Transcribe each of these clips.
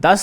10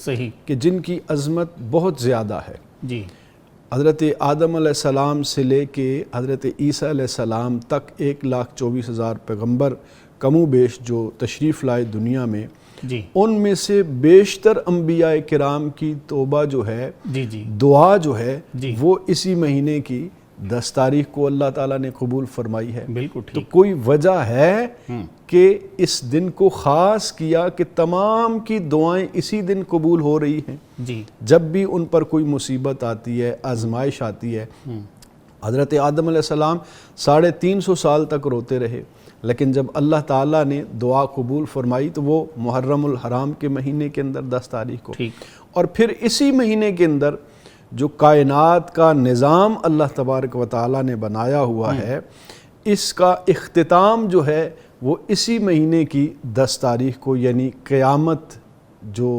صحیح، کہ جن کی عظمت بہت زیادہ ہے. جی حضرت آدم علیہ السلام سے لے کے حضرت عیسیٰ علیہ السلام تک 1,24,000 پیغمبر کم و بیش جو تشریف لائے دنیا میں، جی ان میں سے بیشتر انبیاء کرام کی توبہ جو ہے، جی جی دعا جو ہے، جی وہ اسی مہینے کی 10 تاریخ کو اللہ تعالیٰ نے قبول فرمائی ہے. بالکل تو ٹھیک. کوئی وجہ ہے کہ اس دن کو خاص کیا کہ تمام کی دعائیں اسی دن قبول ہو رہی ہیں؟ جی جب بھی ان پر کوئی مصیبت آتی ہے، آزمائش آتی ہے. حضرت آدم علیہ السلام 350 سال تک روتے رہے، لیکن جب اللہ تعالیٰ نے دعا قبول فرمائی تو وہ محرم الحرام کے مہینے کے اندر 10 تاریخ کو، ٹھیک. اور پھر اسی مہینے کے اندر جو کائنات کا نظام اللہ تبارک و تعالیٰ نے بنایا ہوا ہے، اس کا اختتام جو ہے وہ اسی مہینے کی 10 تاریخ کو، یعنی قیامت جو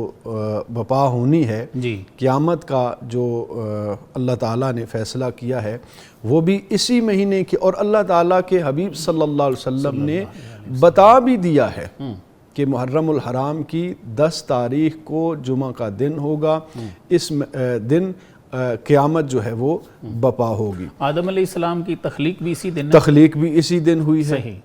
بپا ہونی ہے، جی قیامت کا جو اللہ تعالیٰ نے فیصلہ کیا ہے وہ بھی اسی مہینے کی. اور اللہ تعالیٰ کے حبیب صلی اللہ علیہ وسلم نے بتا بھی دیا ہے کہ محرم الحرام کی 10 تاریخ کو جمعہ کا دن ہوگا، اس دن قیامت جو ہے وہ بپا ہوگی. آدم علیہ السلام کی تخلیق بھی اسی دن ہے؟ تخلیق بھی اسی دن ہوئی ہے. صحیح.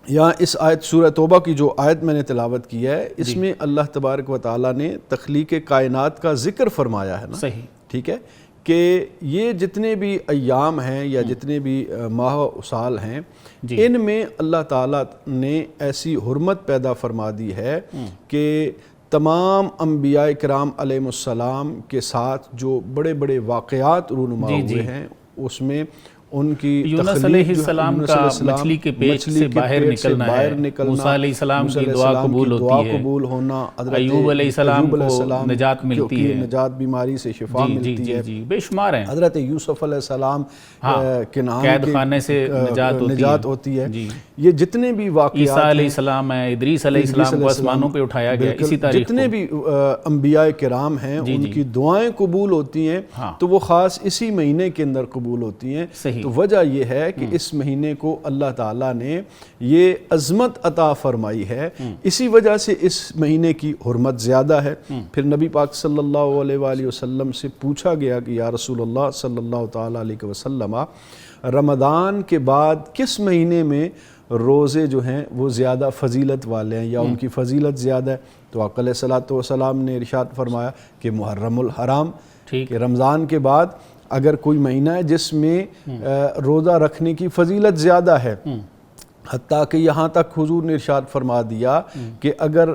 یہاں اس آیت سورہ توبہ کی جو آیت میں نے تلاوت کی ہے، اس میں اللہ تبارک و تعالیٰ نے تخلیق کائنات کا ذکر فرمایا ہے نا. صحیح. ٹھیک ہے کہ یہ جتنے بھی ایام ہیں یا جتنے بھی ماہ و سال ہیں، ان میں اللہ تعالیٰ نے ایسی حرمت پیدا فرما دی ہے کہ تمام انبیاء کرام علیہ السلام کے ساتھ جو بڑے بڑے واقعات رونما ہوئے ہیں، اس میں ان کی یونس علیہ السلام کا مچھلی کے پیٹ سے باہر نکلنا ہے، موسیٰ علیہ السلام کی دعا قبول قبول ہونا، ایوب علیہ السلام کو نجات ملتی ہے، نجات بیماری سے شفا ملتی ہے، جی بے شمار ہیں. حضرت یوسف علیہ السلام قید خانے سے نجات ہوتی ہے. یہ جتنے بھی واقعات، عیسیٰ علیہ السلام ہے، ادریس علیہ السلام کو آسمانوں پہ اٹھایا گیا اسی تاریخ کو، جتنے بھی انبیاء کرام ہیں ان کی دعائیں قبول ہوتی ہیں تو وہ خاص اسی مہینے کے اندر قبول ہوتی ہیں. تو وجہ یہ ہے کہ اس مہینے کو اللہ تعالیٰ نے یہ عظمت عطا فرمائی ہے، اسی وجہ سے اس مہینے کی حرمت زیادہ ہے. پھر نبی پاک صلی اللہ علیہ وآلہ وسلم سے پوچھا گیا کہ یا رسول اللہ صلی اللہ تعالیٰ علیہ وسلم، رمضان کے بعد کس مہینے میں روزے جو ہیں وہ زیادہ فضیلت والے ہیں یا ان کی فضیلت زیادہ ہے؟ تو آقا علیہ الصلوۃ والسلام نے ارشاد فرمایا کہ محرم الحرام، کہ رمضان کے بعد اگر کوئی مہینہ ہے جس میں روزہ رکھنے کی فضیلت زیادہ ہے، حتیٰ کہ یہاں تک حضور نے ارشاد فرما دیا کہ اگر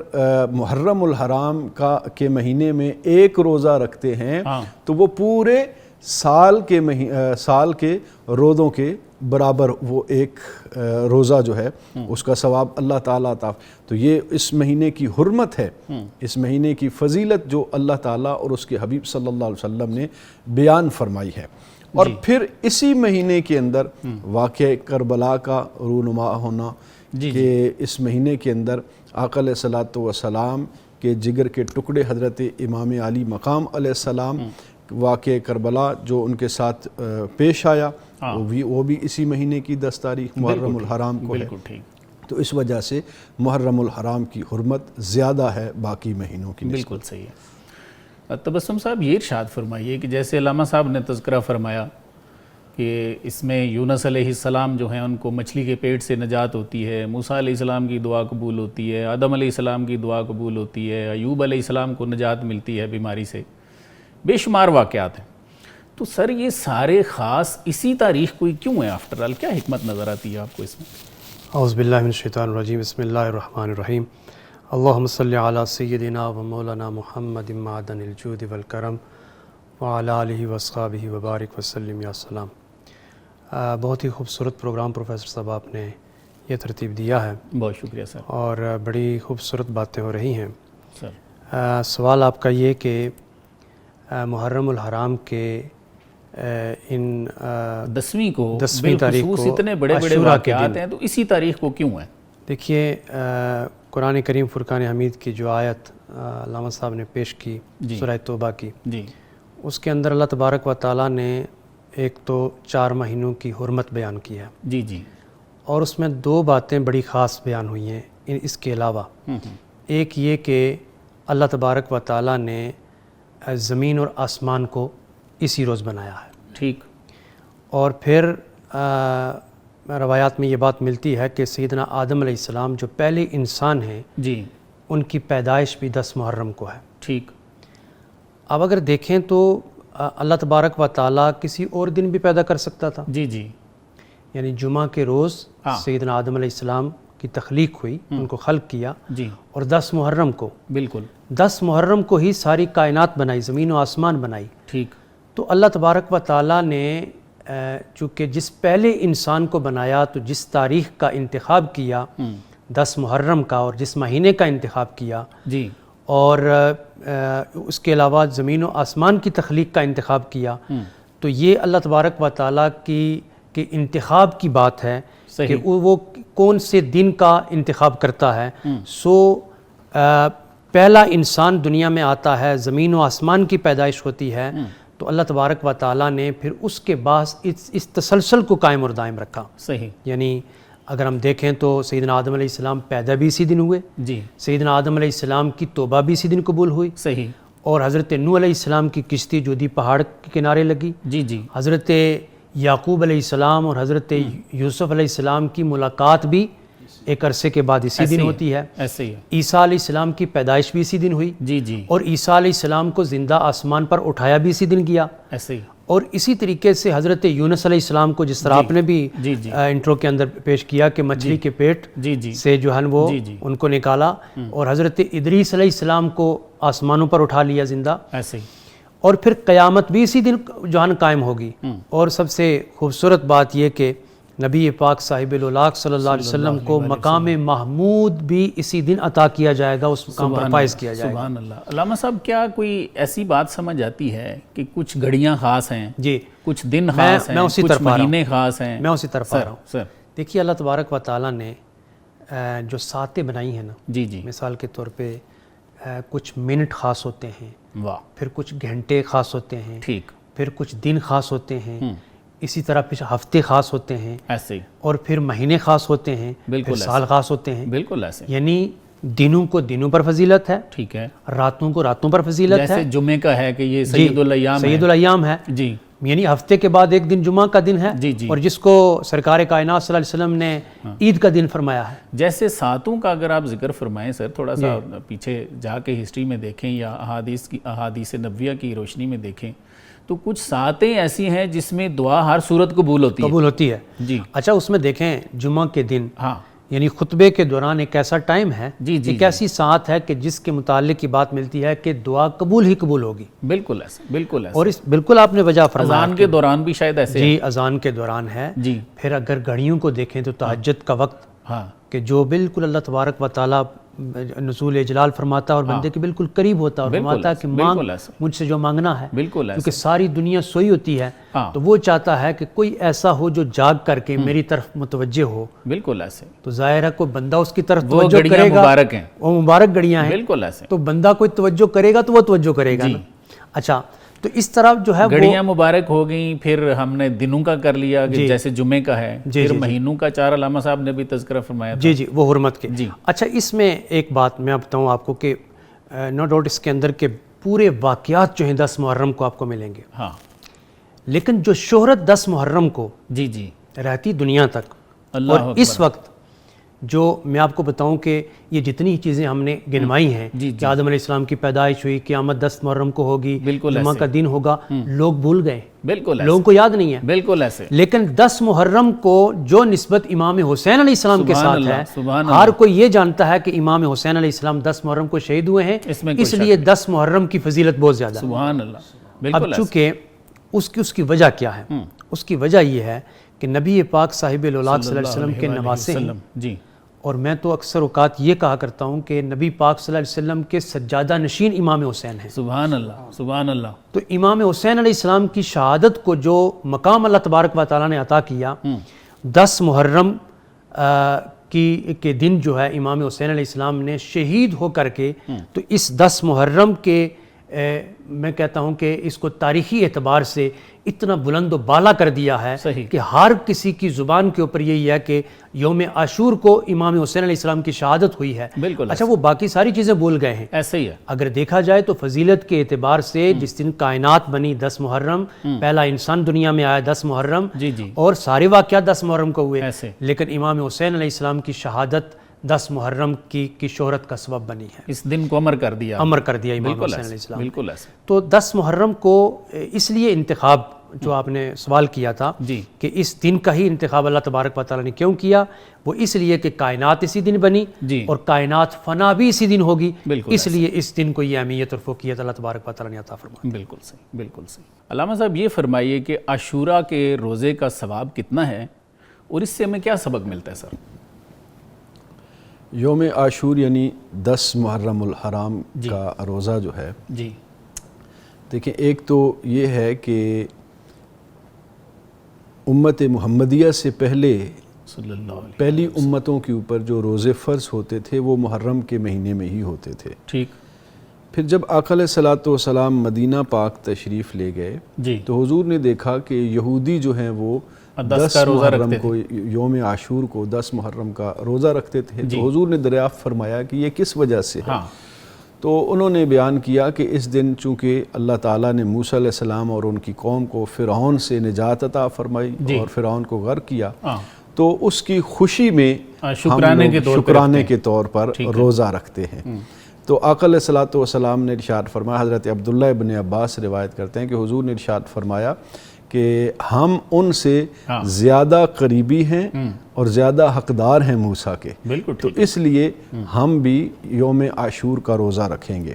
محرم الحرام کے مہینے میں ایک روزہ رکھتے ہیں تو وہ پورے سال کے روزوں کے برابر وہ ایک روزہ جو ہے اس کا ثواب اللہ تعالیٰ عطا. تو یہ اس مہینے کی حرمت ہے، اس مہینے کی فضیلت جو اللہ تعالیٰ اور اس کے حبیب صلی اللہ علیہ وسلم نے بیان فرمائی ہے. اور پھر اسی مہینے کے اندر واقعہ کربلا کا رونما ہونا، کہ اس مہینے کے اندر آقا علیہ الصلوۃ والسلام کے جگر کے ٹکڑے حضرت امام علی مقام علیہ السلام، واقعہ کربلا جو ان کے ساتھ پیش آیا، وہ بھی اسی مہینے کی 10 تاریخ محرم الحرام کو ہے. تو اس وجہ سے محرم الحرام کی حرمت زیادہ ہے باقی مہینوں کی نسبت. بالکل صحیح ہے. تبسم صاحب یہ ارشاد فرمائیے کہ جیسے علامہ صاحب نے تذکرہ فرمایا کہ اس میں یونس علیہ السلام جو ہیں ان کو مچھلی کے پیٹ سے نجات ہوتی ہے، موسیٰ علیہ السلام کی دعا قبول ہوتی ہے، آدم علیہ السلام کی دعا قبول ہوتی ہے، ایوب علیہ السلام کو نجات ملتی ہے بیماری سے، بے شمار واقعات ہیں. تو سر یہ سارے خاص اسی تاریخ کو کیوں ہیں؟ آفٹر آل کیا حکمت نظر آتی ہے آپ کو اس میں؟ اعوذ باللہ من الشیطان الرجیم، بسم اللہ الرحمن الرحیم. اللہم صلی علی سیدنا و مولانا محمد معدن الجود والکرم وعلی آلہ واصحابہ وبارک وسلم یا سلام. بہت ہی خوبصورت پروگرام پروفیسر صاحب آپ نے یہ ترتیب دیا ہے. بہت شکریہ سر. اور بڑی خوبصورت باتیں ہو رہی ہیں سر. سوال آپ کا یہ کہ محرم الحرام کے ان 10ویں کو تاریخ کو اتنے بڑے بڑے واقعات ہیں تو اسی تاریخ کو کیوں ہیں؟ دیکھیے قرآن کریم فرقان حمید کی جو آیت علامہ صاحب نے پیش کی سورہ توبہ کی، اس کے اندر اللہ تبارک و تعالیٰ نے ایک تو 4 مہینوں کی حرمت بیان کی ہے، اور اس میں 2 باتیں بڑی خاص بیان ہوئی ہیں اس کے علاوہ. ایک یہ کہ اللہ تبارک و تعالیٰ نے زمین اور آسمان کو اسی روز بنایا ہے. ٹھیک. اور پھر روایات میں یہ بات ملتی ہے کہ سیدنا آدم علیہ السلام جو پہلے انسان ہیں جی ان کی پیدائش بھی 10 محرم کو ہے. ٹھیک. اب اگر دیکھیں تو اللہ تبارک و تعالیٰ کسی اور دن بھی پیدا کر سکتا تھا. جی جی. یعنی جمعہ کے روز سیدنا آدم علیہ السلام کی تخلیق ہوئی، ان کو خلق کیا، جی. اور 10 محرم کو، بالکل 10 محرم کو ہی ساری کائنات بنائی، زمین و آسمان بنائی. ٹھیک. تو اللہ تبارک و تعالیٰ نے چونکہ جس پہلے انسان کو بنایا تو جس تاریخ کا انتخاب کیا 10 محرم کا، اور جس مہینے کا انتخاب کیا، جی. اور اس کے علاوہ زمین و آسمان کی تخلیق کا انتخاب کیا، تو یہ اللہ تبارک و تعالیٰ کی انتخاب کی بات ہے کہ وہ کون سے دن کا انتخاب کرتا ہے. سو پہلا انسان دنیا میں آتا ہے، زمین و آسمان کی پیدائش ہوتی ہے، تو اللہ تبارک و تعالیٰ نے پھر اس کے بعد اس تسلسل کو قائم اور دائم رکھا. صحیح. یعنی اگر ہم دیکھیں تو سیدنا آدم علیہ السلام پیدا بھی اسی دن ہوئے، جی. سیدنا آدم علیہ السلام کی توبہ بھی اسی دن قبول ہوئی. صحیح. اور حضرت نوح علیہ السلام کی کشتی جودی پہاڑ کے کنارے لگی. جی جی. حضرت یعقوب علیہ السلام اور حضرت یوسف علیہ السلام کی ملاقات بھی ایک عرصے کے بعد اسی دن ہوتی ہے. ایسے ہی. عیسیٰ علیہ السلام کی پیدائش بھی اسی دن ہوئی. جی جی. اور عیسیٰ علیہ السلام کو زندہ آسمان پر اٹھایا بھی اسی دن گیا. ایسے ہی. اور اسی طریقے سے حضرت یونس علیہ السلام کو، جس طرح آپ نے بھی انٹرو کے اندر پیش کیا کہ مچھلی کے پیٹ سے جو ہے وہ ان کو نکالا، اور حضرت ادریس علیہ السلام کو آسمانوں پر اٹھا لیا زندہ. ایسے ہی. اور پھر قیامت بھی اسی دن جو ہے قائم ہوگی. اور سب سے خوبصورت بات یہ کہ نبی پاک صاحب الاولاق صلی اللہ علیہ وسلم کو مقام محمود بھی اسی دن عطا کیا جائے گا، اس مقام پر فائز کیا جائے گا. سبحان اللہ. علامہ صاحب کیا کوئی ایسی بات سمجھ آتی ہے کہ کچھ گھڑیاں خاص ہیں، جی کچھ دن خاص ہیں، کچھ مہینے خاص ہیں؟ میں اسی طرف آ رہا ہوں. سر دیکھیے اللہ تبارک و تعالیٰ نے جو ساتیں بنائی ہیں نا، جی جی، مثال کے طور پہ کچھ منٹ خاص ہوتے ہیں، واہ، پھر کچھ گھنٹے خاص ہوتے ہیں، ٹھیک، پھر کچھ دن خاص ہوتے ہیں، اسی طرح پھر ہفتے خاص ہوتے ہیں، ایسے ہی، اور پھر مہینے خاص ہوتے ہیں، پھر سال خاص ہوتے ہیں. بالکل ایسے. یعنی دنوں کو دنوں پر فضیلت ہے، ٹھیک ہے، راتوں کو راتوں پر فضیلت ہے. جیسے جمعے کا ہے کہ یہ سید الایام ہے، سید الایام ہے، جی، یعنی ہفتے کے بعد ایک دن جمعہ کا دن ہے، جی جی، اور جس کو سرکار کائنات صلی اللہ علیہ وسلم نے عید کا دن فرمایا ہے. جیسے ساتوں کا اگر آپ ذکر فرمائیں سر، تھوڑا سا پیچھے جا کے ہسٹری میں دیکھیں یا احادیث نبویہ کی روشنی میں دیکھیں تو کچھ ساتیں ایسی ہیں جس میں دعا ہر صورت قبول ہوتی ہے. جی. اچھا، اس میں دیکھیں جمعہ کے دن، ہاں، یعنی خطبے کے دوران ایک ایسا ٹائم ہے، ایک ایسی ساعت ہے کہ جس کے متعلق کی بات ملتی ہے کہ دعا قبول ہی قبول ہوگی. بالکل ایسے، بالکل ایسے. اور بالکل آپ نے وجہ فرمایا، اذان کے دوران بھی شاید ایسے، جی اذان کے دوران ہے. جی. پھر اگر گھڑیوں کو دیکھیں تو تہجد کا وقت، ہاں، کہ جو بالکل اللہ تبارک و تعالیٰ نزول اجلال فرماتا ہے اور بندے کے بالکل قریب ہوتا ہے، اور فرماتا ہے کہ مانگ مجھ سے جو مانگنا ہے، بالکل ایسے، کیونکہ ساری دنیا سوئی ہوتی ہے تو وہ چاہتا ہے کہ کوئی ایسا ہو جو جاگ کر کے میری طرف متوجہ ہو. بالکل ایسے. تو ظاہر ہے کوئی بندہ اس کی طرف وہ توجہ گھڑیاں کرے گا، مبارک ہیں، وہ مبارک گھڑیاں ہیں، بالکل ایسے. تو بندہ کوئی توجہ کرے گا تو وہ توجہ کرے گا نا. اچھا، تو اس طرح جو ہے گھڑیاں مبارک ہو گئیں. پھر ہم نے دنوں کا کر لیا کہ جیسے جمعے کا ہے، پھر مہینوں کا 4 علامہ صاحب نے بھی تذکرہ فرمایا تھا. جی جی، وہ حرمت کے. جی. اچھا، اس میں ایک بات میں بتاؤں آپ کو کہ نو ڈاؤٹ اس کے اندر کے پورے واقعات جو ہیں 10 محرم کو آپ کو ملیں گے، ہاں، لیکن جو شہرت 10 محرم کو جی جی رہتی دنیا تک، اور اس وقت جو میں آپ کو بتاؤں کہ یہ جتنی چیزیں ہم نے گنوائی ہیں کہ آدم علیہ السلام کی پیدائش ہوئی، قیامت 10 محرم کو ہوگی، جمعہ کا دن ہوگا، لوگ بھول گئے، بالکل لوگوں کو یاد نہیں ہے. بالکل ایسے. لیکن 10 محرم کو جو نسبت امام حسین علیہ السلام کے ساتھ ہے، ہر کوئی یہ جانتا ہے کہ امام حسین علیہ السلام 10 محرم کو شہید ہوئے ہیں، اس لیے 10 محرم کی فضیلت بہت زیادہ ہے. سبحان اللہ. اب چونکہ اس کی وجہ کیا ہے؟ اس کی وجہ یہ ہے کہ نبی پاک صاحب الاولاق صلی اللہ علیہ وسلم کے نواسے ہیں. جی. اور میں تو اکثر اوقات یہ کہا کرتا ہوں کہ نبی پاک صلی اللہ علیہ وسلم کے سجادہ نشین امام حسین ہیں. سبحان اللہ، سبحان اللہ. تو امام حسین علیہ السلام کی شہادت کو جو مقام اللہ تبارک و تعالیٰ نے عطا کیا، 10 محرم کے دن جو ہے امام حسین علیہ السلام نے شہید ہو کر کے، تو اس 10 محرم کے میں کہتا ہوں کہ اس کو تاریخی اعتبار سے اتنا بلند و بالا کر دیا ہے کہ ہر کسی کی زبان کے اوپر یہی ہے کہ یوم عاشور کو امام حسین علیہ السلام کی شہادت ہوئی ہے. بالکل. اچھا وہ باقی ساری چیزیں بھول گئے ہیں. ایسا ہی ہے. اگر دیکھا جائے تو فضیلت کے اعتبار سے جس دن کائنات بنی 10 محرم، پہلا انسان دنیا میں آیا 10 محرم، اور سارے واقعات 10 محرم کو ہوئے، لیکن امام حسین علیہ السلام کی شہادت 10 محرم کی شہرت کا سبب بنی ہے. اس دن کو امر کر دیا امام حسین علیہ السلام. بالکل ایسا. تو 10 محرم کو اس لیے انتخاب جو آپ نے سوال کیا تھا کہ اس دن کا ہی انتخاب اللہ تبارک و تعالیٰ نے کیوں کیا، وہ اس لیے کہ کائنات اسی دن بنی اور کائنات فنا بھی اسی دن ہوگی، اس لیے اس دن کو یہ اہمیت اور فوقیت اللہ تبارک و تعالیٰ نے عطا فرمائی. بالکل صحیح، بالکل صحیح. علامہ صاحب یہ فرمائیے کہ عاشورہ کے روزے کا ثواب کتنا ہے اور اس سے ہمیں کیا سبق ملتا ہے سر؟ یوم عاشور یعنی 10 محرم الحرام کا روزہ جو ہے، دیکھیں ایک تو یہ ہے کہ امت محمدیہ سے پہلی امتوں کے اوپر جو روزے فرض ہوتے تھے وہ محرم کے مہینے میں ہی ہوتے تھے. ٹھیک. پھر جب آقا علیہ الصلوۃ والسلام مدینہ پاک تشریف لے گئے تو حضور نے دیکھا کہ یہودی جو ہیں وہ 10 محرم کو، یوم عاشور کو 10 محرم کا روزہ رکھتے تھے. تو حضور نے دریافت فرمایا کہ یہ کس وجہ سے ہے. تو انہوں نے بیان کیا کہ اس دن چونکہ اللہ تعالیٰ نے موسیٰ علیہ السلام اور ان کی قوم کو فرعون سے نجات عطا فرمائی اور فرعون کو غرق کیا، تو اس کی خوشی میں شکرانے کے طور پر روزہ رکھتے ہیں. تو آقا علیہ الصلوۃ والسلام نے ارشاد فرمایا، حضرت عبداللہ ابن عباس روایت کرتے ہیں کہ حضور نے ارشاد فرمایا کہ ہم ان سے زیادہ قریبی ہیں اور زیادہ حقدار ہیں موسیٰ کے، تو اس لیے ہم بھی یوم عاشور کا روزہ رکھیں گے.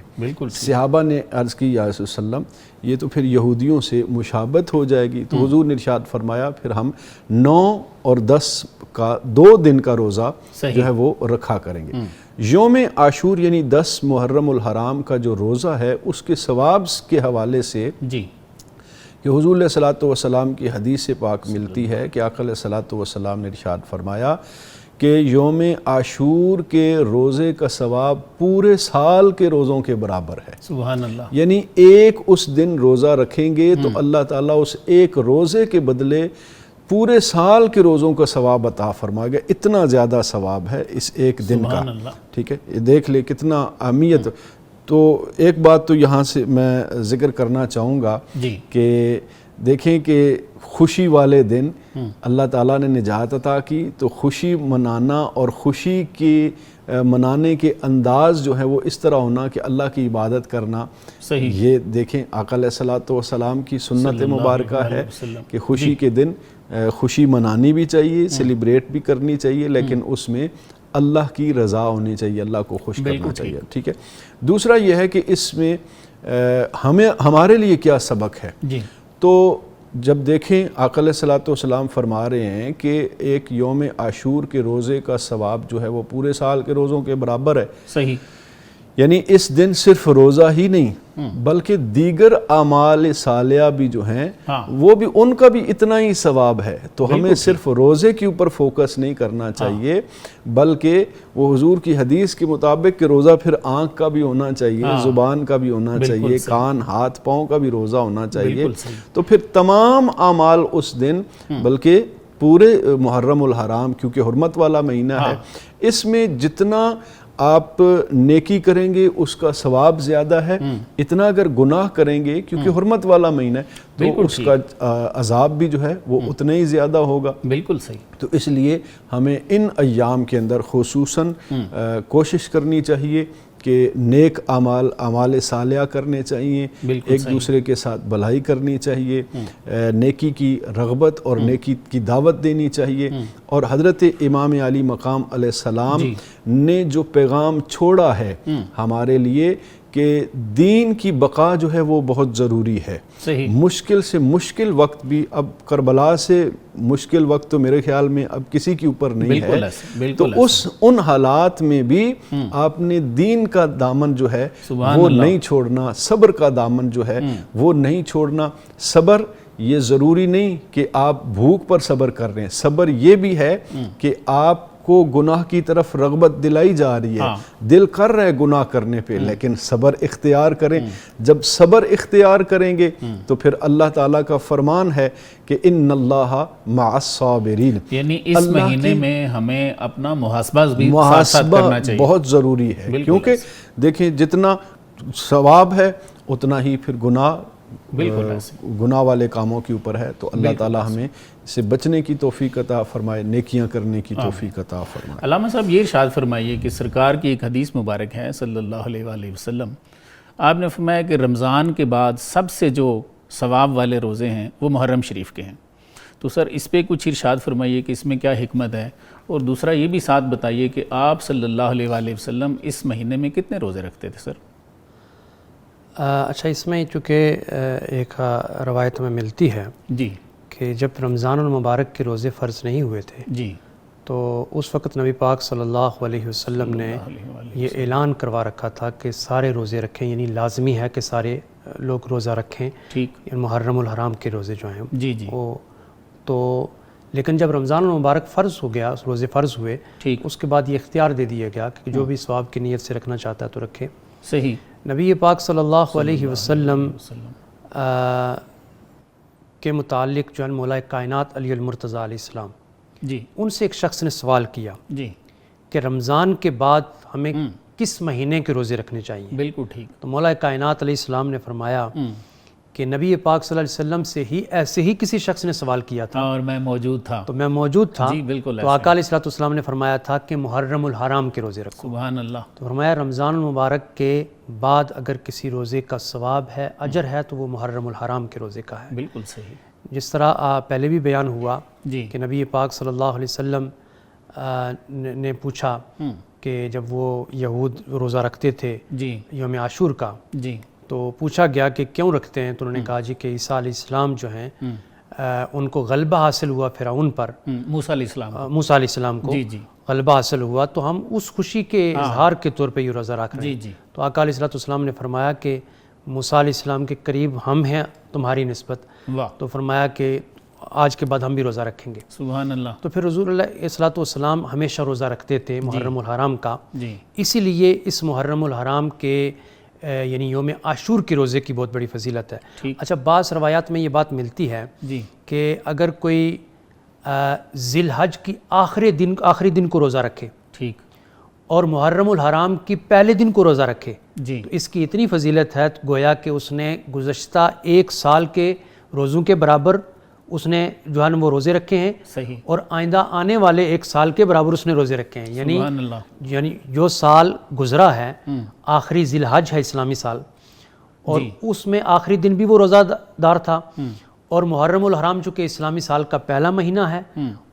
صحابہ نے عرض کی یا رسول اللہ علیہ وسلم یہ تو پھر یہودیوں سے مشابہت ہو جائے گی. تو حضور نے ارشاد فرمایا پھر ہم 9 اور 10 کا 2 دن کا روزہ جو ہے وہ رکھا کریں گے. یوم عاشور یعنی 10 محرم الحرام کا جو روزہ ہے اس کے ثواب کے حوالے سے کہ حضور علیہ الصلوۃ والسلام کی حدیث پاک ملتی ہے کہ آقا علیہ الصلوۃ والسلام نے ارشاد فرمایا کہ یوم عاشور کے روزے کا ثواب پورے سال کے روزوں کے برابر ہے. سبحان اللہ. یعنی ایک اس دن روزہ رکھیں گے تو اللہ تعالیٰ اس ایک روزے کے بدلے پورے سال کے روزوں کا ثواب عطا فرمائے گا. اتنا زیادہ ثواب ہے اس ایک دن کا. ٹھیک ہے، دیکھ لے کتنا اہمیت. تو ایک بات تو یہاں سے میں ذکر کرنا چاہوں گا کہ دیکھیں کہ خوشی والے دن اللہ تعالیٰ نے نجات عطا کی، تو خوشی منانا اور خوشی کی منانے کے انداز جو ہے وہ اس طرح ہونا کہ اللہ کی عبادت کرنا. یہ دیکھیں آقا علیہ الصلوۃ والسلام کی سنت مبارکہ ہے کہ خوشی کے دن خوشی منانی بھی چاہیے، سیلیبریٹ بھی کرنی چاہیے، لیکن اس میں اللہ کی رضا ہونی چاہیے، اللہ کو خوش کرنا چاہیے. ٹھیک ہے. دوسرا یہ ہے کہ اس میں ہمارے لیے کیا سبق ہے. تو جب دیکھیں آقا علیہ الصلوۃ والسلام فرما رہے ہیں کہ ایک یوم عاشور کے روزے کا ثواب جو ہے وہ پورے سال کے روزوں کے برابر ہے. صحیح. یعنی اس دن صرف روزہ ہی نہیں بلکہ دیگر اعمال صالحہ بھی جو ہیں وہ بھی ان کا بھی اتنا ہی ثواب ہے. تو ہمیں صرف روزے کے اوپر فوکس نہیں کرنا چاہیے بلکہ وہ حضور کی حدیث کے مطابق کہ روزہ پھر آنکھ کا بھی ہونا چاہیے، زبان کا بھی ہونا چاہیے، کان ہاتھ پاؤں کا بھی روزہ ہونا چاہیے. تو پھر تمام اعمال اس دن بلکہ پورے محرم الحرام کیونکہ حرمت والا مہینہ ہے، اس میں جتنا آپ نیکی کریں گے اس کا ثواب زیادہ ہے. اتنا اگر گناہ کریں گے کیونکہ حرمت والا مہینہ ہے تو اس کا عذاب بھی جو ہے وہ اتنا ہی زیادہ ہوگا. بالکل صحیح. تو اس لیے ہمیں ان ایام کے اندر خصوصاً کوشش کرنی چاہیے کہ نیک اعمال صالحہ کرنے چاہیے، ایک دوسرے کے ساتھ بھلائی کرنی چاہیے، نیکی کی رغبت اور نیکی کی دعوت دینی چاہیے. اور حضرت امام علی مقام علیہ السلام نے جو پیغام چھوڑا ہے ہمارے لیے کہ دین کی بقا جو ہے وہ بہت ضروری ہے. مشکل سے مشکل وقت بھی، اب کربلا سے مشکل وقت تو میرے خیال میں اب کسی کے اوپر نہیں ہے، تو ان حالات میں بھی آپ نے دین کا دامن جو ہے وہ نہیں چھوڑنا، صبر کا دامن جو ہے وہ نہیں چھوڑنا. صبر یہ ضروری نہیں کہ آپ بھوک پر صبر کر رہے ہیں، صبر یہ بھی ہے کہ آپ کو گناہ کی طرف رغبت دلائی جا رہی ہے, دل کر رہے گناہ کرنے پہ, لیکن صبر اختیار کریں. جب صبر اختیار کریں گے تو پھر اللہ تعالیٰ کا فرمان ہے کہ ان اللہ مع الصابرین, یعنی اس مہینے میں ہمیں اپنا محاسبہ بھی ساتھ ساتھ کرنا چاہیے, بہت ضروری ہے. کیونکہ دیکھیں جتنا ثواب ہے اتنا ہی پھر گناہ والے کاموں کے اوپر ہے. تو اللہ تعالیٰ ہمیں سے بچنے کی توفیق عطا فرمائے, نیکیاں کرنے کی توفیق عطا فرمائے. علامہ صاحب یہ ارشاد فرمائیے کہ سرکار کی ایک حدیث مبارک ہے صلی اللہ علیہ وآلہ وسلم, آپ نے فرمایا کہ رمضان کے بعد سب سے جو ثواب والے روزے ہیں وہ محرم شریف کے ہیں. تو سر اس پہ کچھ ارشاد فرمائیے کہ اس میں کیا حکمت ہے, اور دوسرا یہ بھی ساتھ بتائیے کہ آپ صلی اللہ علیہ وآلہ وسلم اس مہینے میں کتنے روزے رکھتے تھے سر؟ اچھا, اس میں چونکہ ایک روایت میں ملتی ہے جی کہ جب رمضان المبارک کے روزے فرض نہیں ہوئے تھے جی, تو اس وقت نبی پاک صلی اللہ علیہ وسلم نے یہ اعلان کروا رکھا تھا کہ سارے روزے رکھیں, یعنی لازمی ہے کہ سارے لوگ روزہ رکھیں, ٹھیک, محرم الحرام کے روزے جو ہیں جی جی, وہ تو. لیکن جب رمضان المبارک فرض ہو گیا, روزے فرض ہوئے, ٹھیک, اس کے بعد یہ اختیار دے دیا گیا کہ جو بھی ثواب کی نیت سے رکھنا چاہتا ہے تو رکھے. صحیح. نبی پاک صلی اللہ علیہ وسلم کے متعلق جو ہے مولا کائنات علی المرتضیٰ علیہ السلام, جی, ان سے ایک شخص نے سوال کیا جی, کہ رمضان کے بعد ہمیں کس مہینے کے روزے رکھنے چاہیے؟ بالکل ٹھیک. تو مولا کائنات علیہ السلام نے فرمایا کہ نبی پاک صلی اللہ علیہ وسلم سے ہی ایسے ہی کسی شخص نے سوال کیا تھا, اور میں موجود تھا, تو میں موجود تھا. جی بالکل. تو آقا علیہ السلام نے فرمایا تھا کہ محرم الحرام کے روزے رکھو. سبحان اللہ. تو فرمایا رمضان المبارک کے بعد اگر کسی روزے کا ثواب ہے, اجر ہے, تو وہ محرم الحرام کے روزے کا ہے. بالکل صحیح. جس طرح پہلے بھی بیان ہوا جی کہ نبی پاک صلی اللہ علیہ وسلم نے پوچھا کہ جب وہ یہود روزہ رکھتے تھے جی یوم عاشور کا, جی, تو پوچھا گیا کہ کیوں رکھتے ہیں, تو انہوں نے کہا جی کہ عیسیٰ علیہ السلام جو ہیں ان کو غلبہ حاصل ہوا فرعون پر, موسیٰ علیہ السلام, موسیٰ علیہ السلام کو جی جی, غلبہ حاصل ہوا, تو ہم اس خوشی کے اظہار کے طور پہ یہ روزہ رکھ رہے ہیں. جی جی, تو آقا علیہ السلام نے فرمایا کہ موسیٰ علیہ السلام کے قریب ہم ہیں تمہاری نسبت, واہ, تو فرمایا کہ آج کے بعد ہم بھی روزہ رکھیں گے. سبحان اللہ. تو پھر حضور علیہ السلام ہمیشہ روزہ رکھتے تھے محرم الحرام کا, جی, اسی لیے اس محرم الحرام کے یعنی یوم عاشور کے روزے کی بہت بڑی فضیلت ہے. اچھا, بعض روایات میں یہ بات ملتی ہے جی کہ اگر کوئی ذی الحج کی آخری دن کو روزہ رکھے, ٹھیک, اور محرم الحرام کی پہلے دن کو روزہ رکھے, جی, تو اس کی اتنی فضیلت ہے گویا کہ اس نے گزشتہ ایک سال کے روزوں کے برابر اس نے جو ہے وہ روزے رکھے ہیں, صحیح, اور آئندہ آنے والے ایک سال کے برابر اس نے روزے رکھے ہیں. سبحان اللہ. یعنی جو سال گزرا ہے آخری ذی الحج ہے اسلامی سال, اور اس میں آخری دن بھی وہ روزہ دار تھا, اور محرم الحرام چونکہ اسلامی سال کا پہلا مہینہ ہے,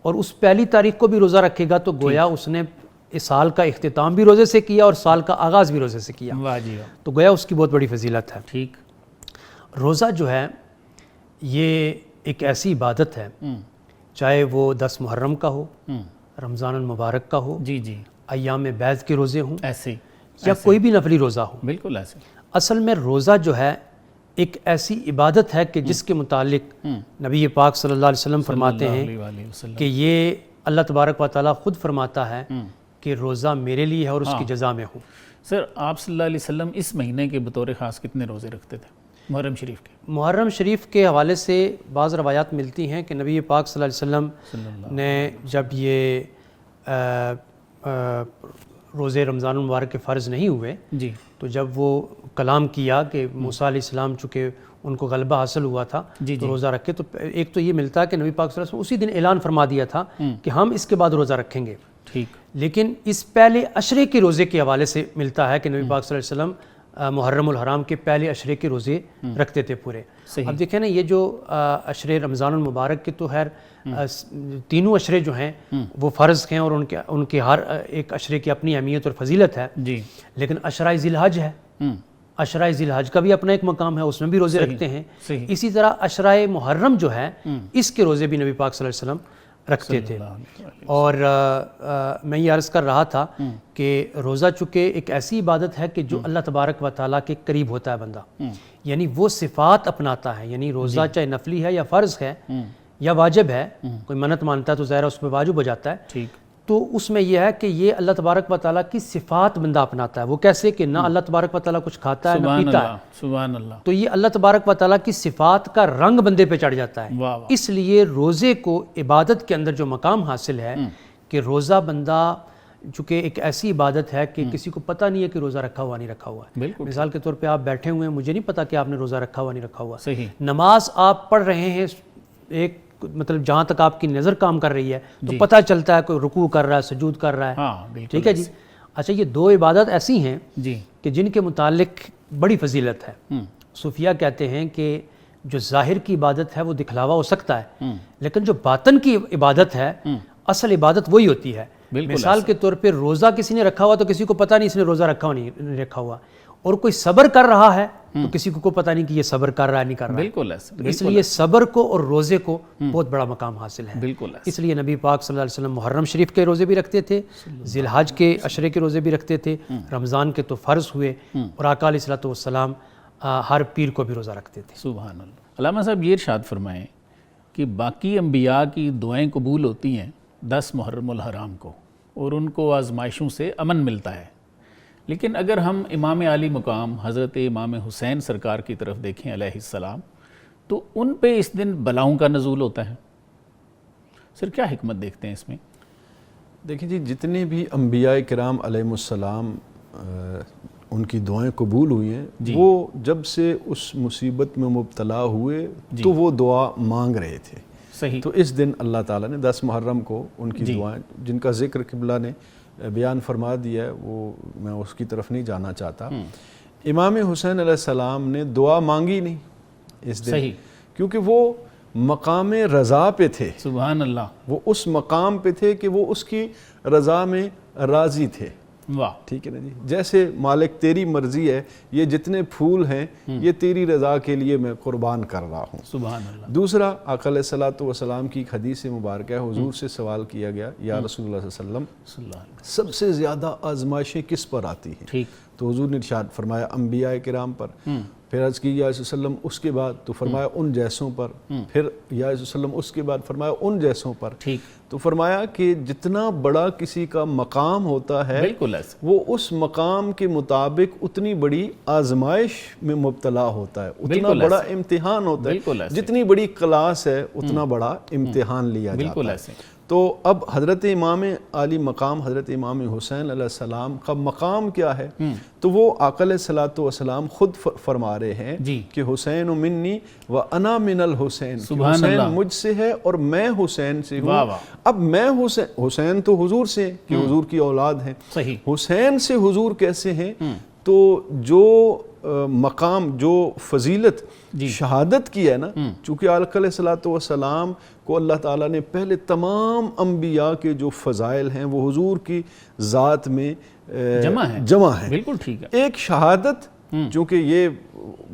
اور اس پہلی تاریخ کو بھی روزہ رکھے گا, تو گویا اس نے اس سال کا اختتام بھی روزے سے کیا اور سال کا آغاز بھی روزے سے کیا. واہ جی, تو گویا اس کی بہت بڑی فضیلت ہے. ٹھیک. روزہ جو ہے یہ ایک ایسی عبادت ہے, چاہے وہ 10 محرم کا ہو, رمضان المبارک کا ہو, جی جی, ایام بیض کے روزے ہوں, ایسے یا کوئی بھی نفلی روزہ ہو. بالکل ایسے. اصل میں روزہ جو ہے ایک ایسی عبادت ہے کہ جس کے متعلق نبی پاک صلی اللہ علیہ وسلم فرماتے ہیں کہ یہ اللہ تبارک و تعالیٰ خود فرماتا ہے کہ روزہ میرے لیے ہے اور اس کی جزا میں ہوں. سر, آپ صلی اللہ علیہ وسلم اس مہینے کے بطور خاص کتنے روزے رکھتے تھے محرم شریف کے؟ محرم شریف کے حوالے سے بعض روایات ملتی ہیں کہ نبی پاک صلی اللہ علیہ وسلم نے جب یہ روزے رمضان المبارک کے فرض نہیں ہوئے, جی, تو جب وہ کلام کیا کہ موسیٰ علیہ السلام چونکہ ان کو غلبہ حاصل ہوا تھا تو روزہ رکھے, تو ایک تو یہ ملتا ہے کہ نبی پاک صلی اللہ علیہ وسلم اسی دن اعلان فرما دیا تھا کہ ہم اس کے بعد روزہ رکھیں گے. ٹھیک. لیکن اس پہلے عشرے کے روزے کے حوالے سے ملتا ہے کہ نبی پاک صلی اللہ علیہ وسلم محرم الحرام کے پہلے عشرے کے روزے رکھتے تھے پورے. اب دیکھیں نا, یہ جو عشرے رمضان المبارک کے تو خیر تینوں عشرے جو ہیں وہ فرض ہیں, اور ان کے ہر ایک عشرے کی اپنی اہمیت اور فضیلت ہے. جی, لیکن عشرہ ذی الحج ہے, عشرہ ذی الحج کا بھی اپنا ایک مقام ہے, اس میں بھی روزے رکھتے ہیں. اسی طرح عشرہ محرم جو ہے اس کے روزے بھی نبی پاک صلی اللہ علیہ وسلم رکھتے تھے. اور میں یہ عرض کر رہا تھا کہ روزہ چونکہ ایک ایسی عبادت ہے کہ جو اللہ تبارک و تعالیٰ کے قریب ہوتا ہے بندہ, یعنی وہ صفات اپناتا ہے. یعنی روزہ چاہے نفلی ہے یا فرض ہے یا واجب ہے, کوئی منت مانتا ہے تو ظاہر اس پہ واجب ہو جاتا ہے, ٹھیک, تو اس میں یہ ہے کہ یہ اللہ تبارک و تعالیٰ کی صفات بندہ اپناتا ہے. وہ کیسے کہ نہ اللہ تبارک و تعالیٰ کچھ کھاتا ہے نہ پیتا ہے, سبحان اللہ. تو یہ اللہ تبارک و تعالیٰ کی صفات کا رنگ بندے پہ چڑھ جاتا ہے. واہ واہ. اس لیے روزے کو عبادت کے اندر جو مقام حاصل ہے کہ روزہ بندہ چونکہ ایک ایسی عبادت ہے کہ کسی کو پتہ نہیں ہے کہ روزہ رکھا ہوا نہیں رکھا ہوا ہے. مثال کے طور پہ آپ بیٹھے ہوئے ہیں, مجھے نہیں پتا کہ آپ نے روزہ رکھا ہوا نہیں رکھا ہوا. صحیح. نماز آپ پڑھ رہے ہیں, ایک مطلب جہاں تک آپ کی نظر کام کر رہی ہے تو پتہ چلتا ہے کوئی رکوع کر رہا ہے, سجود کر رہا ہے. ٹھیک ہے جی. اچھا, یہ دو عبادت ایسی ہیں کہ جن کے متعلق بڑی فضیلت ہے. صوفیہ کہتے ہیں کہ جو ظاہر کی عبادت ہے وہ دکھلاوا ہو سکتا ہے, لیکن جو باطن کی عبادت ہے اصل عبادت وہی ہوتی ہے. مثال کے طور پہ روزہ کسی نے رکھا ہوا تو کسی کو پتہ نہیں اس نے روزہ رکھا ہوا نہیں رکھا ہوا, اور کوئی صبر کر رہا ہے تو کسی کو پتہ نہیں کہ یہ صبر کر رہا ہے نہیں کر رہا ہے. بالکل ایسا. اس لیے صبر کو اور روزے کو بہت بڑا مقام حاصل ہے. بالکل. اس لیے نبی پاک صلی اللہ علیہ وسلم محرم شریف کے روزے بھی رکھتے تھے, ذی الحج کے عشرے کے روزے بھی رکھتے تھے, رمضان کے تو فرض ہوئے, اور آقا علیہ الصلوۃ والسلام ہر پیر کو بھی روزہ رکھتے تھے. سبحان اللہ. علامہ صاحب یہ ارشاد فرمائیں کہ باقی انبیاء کی دعائیں قبول ہوتی ہیں 10 محرم الحرام کو, اور ان کو آزمائشوں سے امن ملتا ہے. لیکن اگر ہم امام عالی مقام حضرت امام حسین سرکار کی طرف دیکھیں علیہ السلام, تو ان پہ اس دن بلاؤں کا نزول ہوتا ہے. سر کیا حکمت دیکھتے ہیں اس میں؟ دیکھیں جی, جتنے بھی انبیاء کرام علیہ السلام ان کی دعائیں قبول ہوئی ہیں, وہ جب سے اس مصیبت میں مبتلا ہوئے تو وہ دعا مانگ رہے تھے. صحیح. تو اس دن اللہ تعالیٰ نے 10 محرم کو ان کی دعائیں, جن کا ذکر قبلہ نے بیان فرما دیا ہے, وہ میں اس کی طرف نہیں جانا چاہتا. امام حسین علیہ السلام نے دعا مانگی نہیں اس دن. صحیح. کیونکہ وہ مقام رضا پہ تھے. سبحان اللہ. وہ اس مقام پہ تھے کہ وہ اس کی رضا میں راضی تھے. واہ. ٹھیک ہے نا جی. جیسے مالک تیری مرضی ہے, یہ جتنے پھول ہیں یہ تیری رضا کے لیے میں قربان کر رہا ہوں. سبحان اللہ. دوسرا, آقا علیہ الصلوۃ والسلام کی ایک حدیث مبارکہ ہے, حضور سے سوال کیا گیا, یا رسول اللہ صلی اللہ علیہ وسلم سب سے زیادہ آزمائشیں کس پر آتی ہیں؟ ٹھیک. تو حضور نے ارشاد فرمایا انبیاء کرام پر. پھر عرض کی یا رسول وسلم اس کے بعد, تو فرمایا ان جیسوں پر. پھر یا رسول وسلم اس کے بعد فرمایا ان جیسوں پر. ٹھیک. تو فرمایا کہ جتنا بڑا کسی کا مقام ہوتا ہے, بالکل ایسا, وہ اس مقام کے مطابق اتنی بڑی آزمائش میں مبتلا ہوتا ہے, اتنا بڑا امتحان ہوتا ہے. جتنی بڑی کلاس ہے اتنا بڑا امتحان لیا جاتا ہے. بالکل ایسے. تو اب حضرت امام عالی مقام حضرت امام حسین علیہ السلام کا مقام کیا ہے؟ تو وہ آقا علیہ الصلوۃ والسلام خود فرما رہے ہیں کہ حسین منی و انا من الحسین. حسین مجھ سے ہے اور میں حسین سے ہوں. اب میں حسین تو حضور سے, کہ حضور کی اولاد ہیں. حسین سے حضور کیسے ہیں؟ تو جو مقام, جو فضیلت شہادت کی ہے نا, چونکہ آقا علیہ الصلوۃ والسلام کو اللہ تعالیٰ نے پہلے تمام انبیاء کے جو فضائل ہیں وہ حضور کی ذات میں جمع ہیں. بالکل ٹھیک ہے. ایک شہادت, چونکہ یہ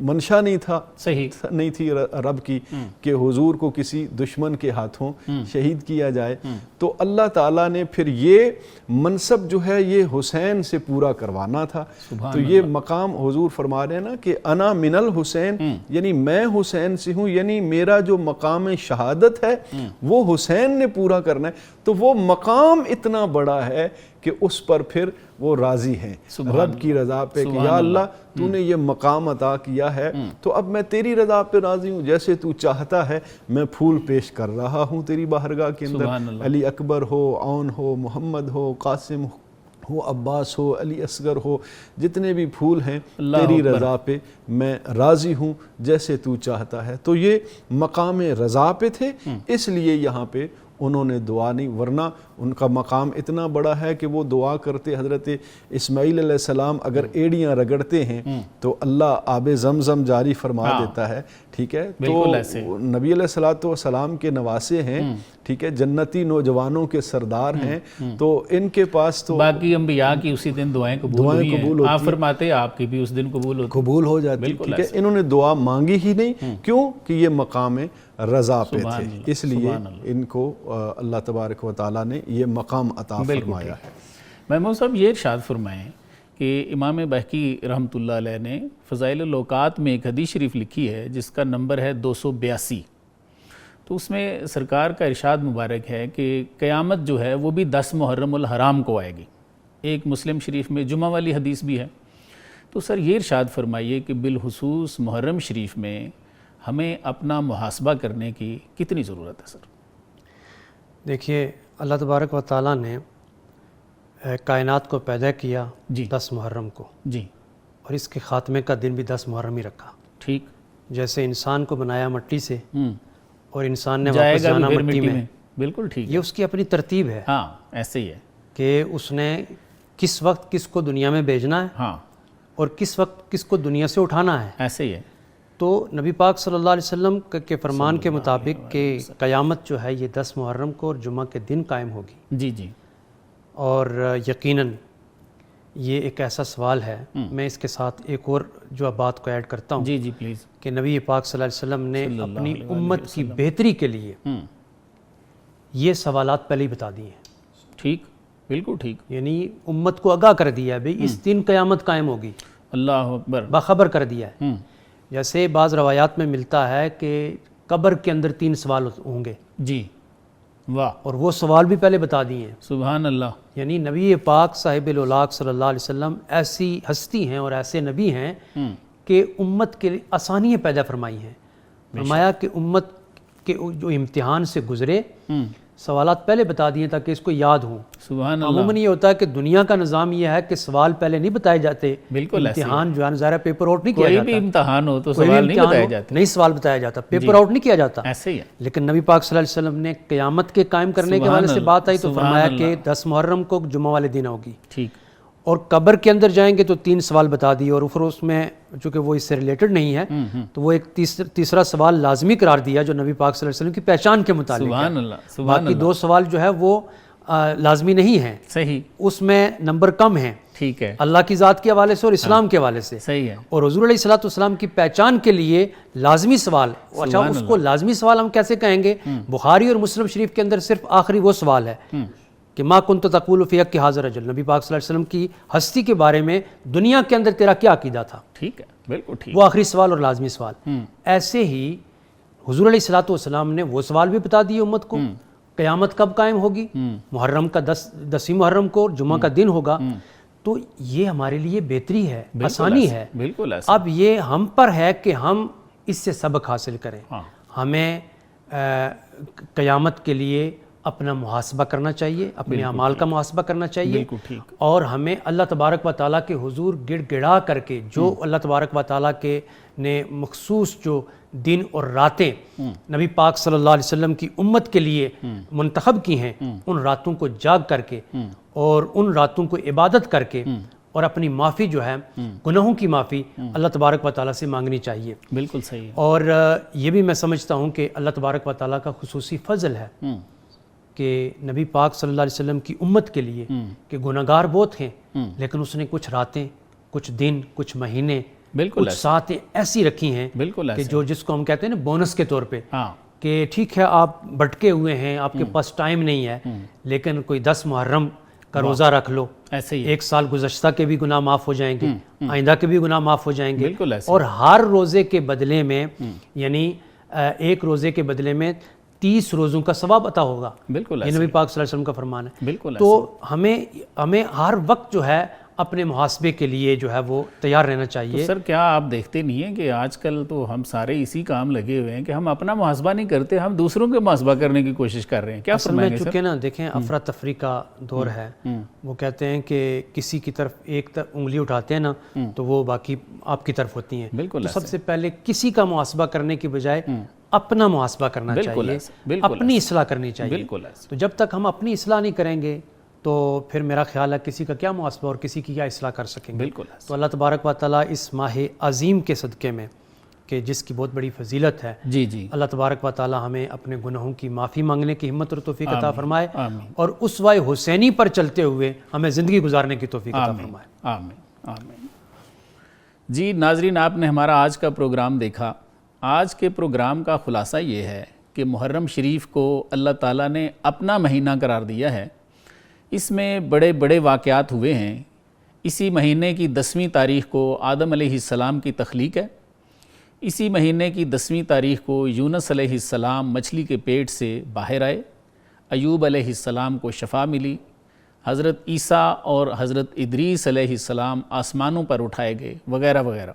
منشا نہیں تھی رب کی کہ حضور کو کسی دشمن کے ہاتھوں شہید کیا جائے, تو اللہ تعالیٰ نے پھر یہ منصب جو ہے یہ حسین سے پورا کروانا تھا. تو یہ مقام حضور فرما رہے ہیں نا کہ انا من الحسین, یعنی میں حسین سے ہوں, یعنی میرا جو مقام شہادت ہے وہ حسین نے پورا کرنا ہے. تو وہ مقام اتنا بڑا ہے کہ اس پر پھر وہ راضی ہیں رب کی رضا پہ, کہ یا اللہ تو نے یہ مقام عطا کیا ہے, تو اب میں تیری رضا پہ راضی ہوں. جیسے تو چاہتا ہے میں پھول پیش کر رہا ہوں تیری بارگاہ کے اندر. علی اکبر ہو, عون ہو, محمد ہو, قاسم ہو, عباس ہو, علی اصغر ہو, جتنے بھی پھول ہیں تیری رضا پہ میں راضی ہوں جیسے تو چاہتا ہے. تو یہ مقام رضا پہ تھے, اس لیے یہاں پہ انہوں نے دعا نہیں, ورنہ ان کا مقام اتنا بڑا ہے کہ وہ دعا کرتے. حضرت اسماعیل علیہ السلام اگر ایڑیاں رگڑتے ہیں تو اللہ آب زمزم جاری فرما دیتا ہے. ٹھیک ہے, تو نبی علیہ الصلوۃ والسلام کے نواسے ہیں, ٹھیک ہے, جنتی نوجوانوں کے سردار ہیں, تو ان کے پاس تو باقی انبیاء کی اسی دن دعائیں قبول ہوئی ہیں. آپ فرماتے آپ کی بھی اس دن قبول ہو جاتی. ٹھیک ہے, انہوں نے دعا مانگی ہی نہیں. کیوں؟ کہ یہ مقام رضا پہ تھے, اس لیے ان کو اللہ تبارک و تعالیٰ نے یہ مقام عطا فرمایا ہے. محمود صاحب یہ ارشاد فرمائیں کہ امام بہقی رحمۃ اللہ علیہ نے فضائل الاوقات میں ایک حدیث شریف لکھی ہے جس کا نمبر ہے 282. تو اس میں سرکار کا ارشاد مبارک ہے کہ قیامت جو ہے وہ بھی 10 محرم الحرام کو آئے گی. ایک مسلم شریف میں جمعہ والی حدیث بھی ہے. تو سر یہ ارشاد فرمائیے کہ بالخصوص محرم شریف میں ہمیں اپنا محاسبہ کرنے کی کتنی ضرورت ہے سر؟ دیکھیے اللہ تبارک و تعالیٰ نے کائنات کو پیدا کیا 10 محرم کو جی، اور اس کے خاتمے کا دن بھی 10 محرم ہی رکھا. ٹھیک. جیسے انسان کو بنایا مٹی سے اور انسان نے جائے واپس گا جانا بھی پھر مٹی میں، بالکل ٹھیک. یہ اس کی اپنی ترتیب ہے. ہاں ایسے ہی ہے کہ اس نے کس وقت کس کو دنیا میں بھیجنا ہے ہاں اور کس وقت کس کو دنیا سے اٹھانا ہے. ایسے ہی ہے. تو نبی پاک صلی اللہ علیہ وسلم کے فرمان کے مطابق کہ قیامت جو ہے یہ 10 محرم کو اور جمعہ کے دن قائم ہوگی. جی جی. اور یقیناً یہ ایک ایسا سوال ہے، میں اس کے ساتھ ایک اور جو بات کو ایڈ کرتا ہوں. جی جی پلیز. کہ نبی پاک صلی اللہ علیہ وسلم نے اپنی امت کی بہتری کے لیے یہ سوالات پہلے ہی بتا دیے ہیں. ٹھیک، بالکل ٹھیک. یعنی امت کو آگاہ کر دیا ہے بھئی اس دن قیامت قائم ہوگی، اللہ اکبر. باخبر کر دیا ہے. جیسے بعض روایات میں ملتا ہے کہ قبر کے اندر 3 سوال ہوں گے. جی واہ. اور وہ سوال بھی پہلے بتا دیے ہیں. سبحان اللہ. یعنی نبی پاک صاحب الاولاق صلی اللہ علیہ وسلم ایسی ہستی ہیں اور ایسے نبی ہیں کہ امت کے لیے آسانیاں پیدا فرمائی ہیں. فرمایا کہ امت کے جو امتحان سے گزرے سوالات پہلے بتا دیے تاکہ اس کو یاد ہوں. سبحان اللہ. عموماً یہ ہوتا ہے کہ دنیا کا نظام یہ ہے کہ سوال پہلے نہیں بتائے جاتے. بالکل. امتحان جو ہے ظاہر پیپر آؤٹ نہیں کیا جاتا. کوئی بھی امتحان ہو تو سوال نہیں بتایا جاتا. نہیں سوال بتایا جاتا، پیپر آؤٹ نہیں کیا جاتا. ایسے ہی ہے. لیکن نبی پاک صلی اللہ علیہ وسلم نے قیامت کے قائم کرنے کے حوالے سے بات آئی تو فرمایا کہ 10 محرم کو جمعہ والے دن ہوگی. ٹھیک. اور قبر کے اندر جائیں گے تو 3 سوال بتا دیے اور پھر اس میں چونکہ وہ اس سے ریلیٹڈ نہیں ہے تو وہ ایک تیسرا سوال لازمی قرار دیا جو نبی پاک صلی اللہ علیہ وسلم کی پہچان کے متعلق سبحان ہے. اللہ. باقی 2 سوال جو ہے وہ لازمی نہیں ہیں. صحیح. اس میں نمبر کم ہیں. ٹھیک ہے. اللہ کی ذات کے حوالے سے اور اسلام کے حوالے سے. صحیح ہے. اور حضور علیہ الصلوۃ والسلام کی پہچان کے لیے لازمی سوال. اچھا اس کو لازمی سوال ہم کیسے کہیں گے؟ بخاری اور مسلم شریف کے اندر صرف آخری وہ سوال ہے کہ ما کنت تقول فی حق ھذا الرجل، نبی پاک صلی اللہ علیہ وسلم کی ہستی کے بارے میں دنیا کے اندر تیرا کیا عقیدہ تھا. ٹھیک ہے. بالکل ٹھیک. وہ آخری سوال اور لازمی سوال. ایسے ہی حضور علیہ الصلوۃ والسلام نے وہ سوال بھی بتا دیے امت کو. قیامت کب قائم ہوگی؟ محرم کا 10 محرم کو جمعہ کا دن ہوگا. تو یہ ہمارے لیے بہتری ہے، آسانی ہے. بالکل ایسا. اب یہ ہم پر ہے کہ ہم اس سے سبق حاصل کریں. ہمیں قیامت کے لیے اپنا محاسبہ کرنا چاہیے، اپنے اعمال کا محاسبہ کرنا چاہیے. اور ہمیں اللہ تبارک و تعالیٰ کے حضور گڑ گڑا کر کے جو اللہ تبارک و تعالیٰ کے نے مخصوص جو دن اور راتیں نبی پاک صلی اللہ علیہ وسلم کی امت کے لیے منتخب کی ہیں ان راتوں کو جاگ کر کے اور ان راتوں کو عبادت کر کے اور اپنی معافی جو ہے گناہوں کی معافی اللہ تبارک و تعالیٰ سے مانگنی چاہیے. بالکل صحیح. اور یہ بھی میں سمجھتا ہوں کہ اللہ تبارک و تعالیٰ کا خصوصی فضل ہے کہ نبی پاک صلی اللہ علیہ وسلم کی امت کے لیے کہ گناہگار بہت ہیں لیکن اس نے کچھ راتیں، کچھ دن، کچھ مہینے، کچھ ساعتیں ایسی رکھی ہیں کہ جو جس کو ہم کہتے ہیں نا بونس کے طور پہ کہ ٹھیک ہے آپ بھٹکے ہوئے ہیں، آپ کے پاس ٹائم نہیں ہے لیکن کوئی 10 محرم کا روزہ رکھ لو، ایسے ہی 1 سال گزشتہ کے بھی گناہ معاف ہو جائیں گے، آئندہ کے بھی گناہ معاف ہو جائیں گے. اور ہر روزے کے بدلے میں یعنی 1 روزے کے بدلے میں 30 روزوں کا ثواب عطا ہوگا. بالکل. یہ نبی پاک صلی اللہ علیہ وسلم کا فرمان ہے. بالکل. تو ہمیں ہر وقت جو ہے اپنے محاسبے کے لیے جو ہے وہ تیار رہنا چاہیے. تو سر کیا آپ دیکھتے نہیں ہیں کہ آج کل تو ہم سارے اسی کام لگے ہوئے ہیں کہ ہم اپنا محاسبہ نہیں کرتے، ہم دوسروں کے محاسبہ کرنے کی کوشش کر رہے ہیں. کیا فرمائیں گے سر؟ چونکہ نا دیکھیں افراتفری کا دور ہے، وہ کہتے ہیں کہ کسی کی طرف ایک انگلی اٹھاتے ہیں نا تو وہ باقی آپ کی طرف ہوتی ہیں. بالکل. سب سے پہلے کسی کا محاسبہ کرنے کی بجائے اپنا محاسبہ کرنا چاہیے، اپنی اصلاح کرنی چاہیے. بالکل. تو جب تک ہم اپنی اصلاح نہیں کریں گے تو پھر میرا خیال ہے کسی کا کیا محاسبہ اور کسی کی کیا اصلاح کر سکیں گے. بالکل. تو اللہ تبارک و تعالیٰ اس ماہ عظیم کے صدقے میں کہ جس کی بہت بڑی فضیلت ہے، اللہ تبارک و تعالیٰ ہمیں اپنے گناہوں کی معافی مانگنے کی ہمت اور توفیق عطا فرمائے اور اسوہ حسینی پر چلتے ہوئے ہمیں زندگی گزارنے کی توفیق عطا فرمائے. آمین آمین. جی ناظرین، آپ نے ہمارا آج کا پروگرام دیکھا. آج کے پروگرام کا خلاصہ یہ ہے کہ محرم شریف کو اللہ تعالیٰ نے اپنا مہینہ قرار دیا ہے. اس میں بڑے بڑے واقعات ہوئے ہیں. اسی مہینے کی 10ویں تاریخ کو آدم علیہ السلام کی تخلیق ہے. اسی مہینے کی 10ویں تاریخ کو یونس علیہ السلام مچھلی کے پیٹ سے باہر آئے، ایوب علیہ السلام کو شفا ملی، حضرت عیسیٰ اور حضرت ادریس علیہ السلام آسمانوں پر اٹھائے گئے، وغیرہ وغیرہ۔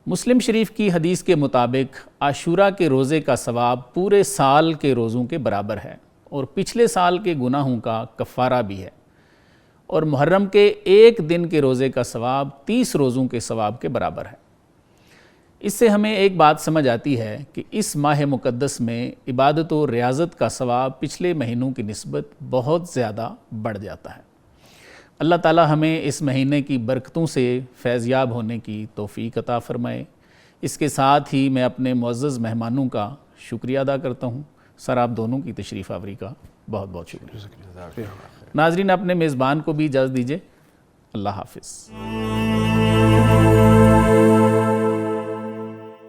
مسلم شریف کی حدیث کے مطابق عاشوراء کے روزے کا ثواب پورے سال کے روزوں کے برابر ہے اور پچھلے سال کے گناہوں کا کفارہ بھی ہے، اور محرم کے ایک دن کے روزے کا ثواب 30 روزوں کے ثواب کے برابر ہے۔ اس سے ہمیں ایک بات سمجھ آتی ہے کہ اس ماہ مقدس میں عبادت و ریاضت کا ثواب پچھلے مہینوں کی نسبت بہت زیادہ بڑھ جاتا ہے۔ اللہ تعالی ہمیں اس مہینے کی برکتوں سے فیض یاب ہونے کی توفیق عطا فرمائے۔ اس کے ساتھ ہی میں اپنے معزز مہمانوں کا شکریہ ادا کرتا ہوں۔ سر، آپ دونوں کی تشریف آوری کا بہت بہت شکریہ۔ ناظرین، اپنے میزبان کو بھی اجازت دیجیے۔ اللہ حافظ۔